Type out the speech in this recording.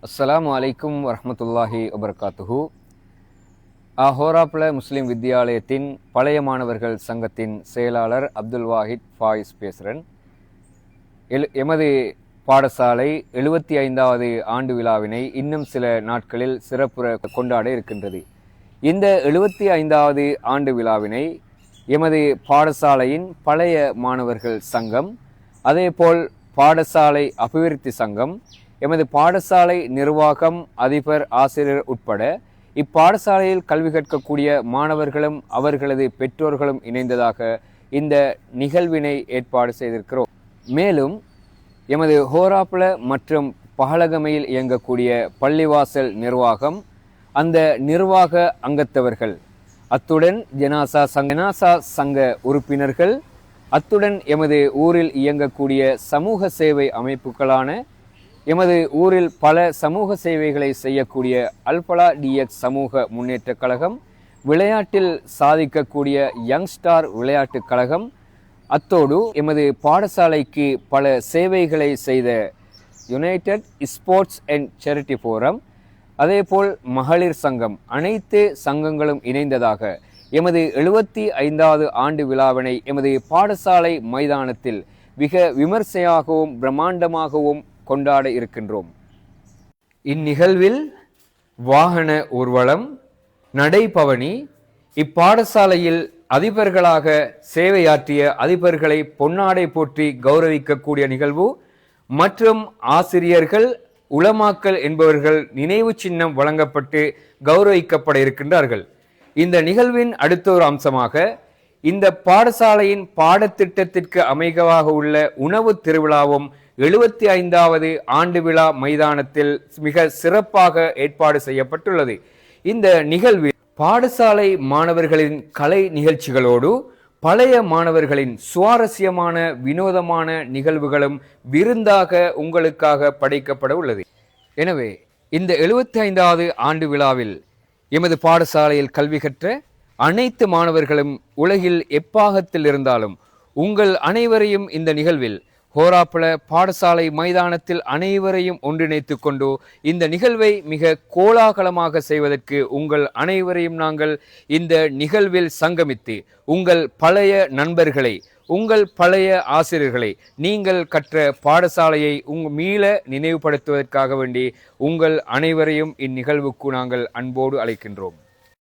அஸ்ஸலாமு அலைக்கும் வரஹ்மத்துல்லாஹி வபரகாத்துஹு. ஹோராப்ல முஸ்லிம் வித்தியாலயத்தின் பழைய மாணவர்கள் சங்கத்தின் செயலாளர் அப்துல் வாஹித் ஃபாயிஸ் பேசுகிறேன். எமது பாடசாலை 75வது ஆண்டு விழாவினை இன்னும் சில நாட்களில் சிறப்புற கொண்டாட இருக்கின்றது. இந்த 75வது ஆண்டு விழாவினை எமது பாடசாலையின் பழைய மாணவர்கள் சங்கம், அதேபோல் பாடசாலை அபிவிருத்தி சங்கம், எமது பாடசாலை நிர்வாகம், அதிபர், ஆசிரியர் உட்பட இப்பாடசாலையில் கல்வி கற்கக்கூடிய மாணவர்களும் அவர்களது பெற்றோர்களும் இணைந்ததாக இந்த நிகழ்வினை ஏற்பாடு செய்திருக்கிறோம். மேலும் எமது ஹோராப்ல மற்றும் பஹலகமையில் இயங்கக்கூடிய பள்ளிவாசல் நிர்வாகம், அந்த நிர்வாக அங்கத்தவர்கள், அத்துடன் ஜனாசா சங்க உறுப்பினர்கள், அத்துடன் எமது ஊரில் இயங்கக்கூடிய சமூக சேவை அமைப்புகளான எமது ஊரில் பல சமூக சேவைகளை செய்யக்கூடிய அல்பலா டிஎக்ஸ் சமூக முன்னேற்ற கழகம், விளையாட்டில் சாதிக்கக்கூடிய யங் ஸ்டார் விளையாட்டுக் கழகம், அத்தோடு எமது பாடசாலைக்கு பல சேவைகளை செய்த United sports and charity forum, அதேபோல் மகளிர் சங்கம், அனைத்து சங்கங்களும் இணைந்ததாக எமது 75வது ஆண்டு விழாவினை எமது பாடசாலை மைதானத்தில் மிக விமர்சையாகவும் பிரம்மாண்டமாகவும் கொண்டாட இருக்கின்றோம். இந்நிகழ்வில் வாகன ஊர்வலம், நடைபவனி, இப்பாடசாலையில் அதிபர்களாக சேவையாற்றிய அதிபர்களை பொன்னாடை போற்றி கௌரவிக்கக்கூடிய நிகழ்வு மற்றும் ஆசிரியர்கள், உலமாக்கல் என்பவர்கள் நினைவு சின்னம் வழங்கப்பட்டு கௌரவிக்கப்பட இருக்கின்றார்கள். இந்த நிகழ்வின் அடுத்த ஒரு அம்சமாக இந்த பாடசாலையின் பாடத்திட்டத்திற்கு அமைவாக உள்ள உணவு திருவிழாவும் 75வது ஆண்டு விழா மைதானத்தில் மிக சிறப்பாக ஏற்பாடு செய்யப்பட்டுள்ளது. இந்த நிகழ்வில் பாடசாலை மாணவர்களின் கலை நிகழ்ச்சிகளோடு பழைய மாணவர்களின் சுவாரஸ்யமான வினோதமான நிகழ்வுகளும் விருந்தாக உங்களுக்காக படைக்கப்பட உள்ளது. எனவே இந்த 75வது ஆண்டு விழாவில் எமது பாடசாலையில் கல்வி கற்ற அனைத்து மாணவர்களும் உலகில் எப்பாகத்தில் இருந்தாலும் உங்கள் அனைவரையும் இந்த நிகழ்வில் ஹோராப்ல பாடசாலை மைதானத்தில் அனைவரையும் ஒன்றிணைத்துக் கொண்டு இந்த நிகழ்வை மிக கோலாகலமாக செய்வதற்கு உங்கள் அனைவரையும் நாங்கள் இந்த நிகழ்வில் சங்கமித்து உங்கள் பழைய நண்பர்களை, உங்கள் பழைய ஆசிரியர்களை, நீங்கள் கற்ற பாடசாலையை மீள நினைவுபடுத்துவதற்காக வேண்டி உங்கள் அனைவரையும் இந்நிகழ்வுக்கு நாங்கள் அன்போடு அழைக்கின்றோம்.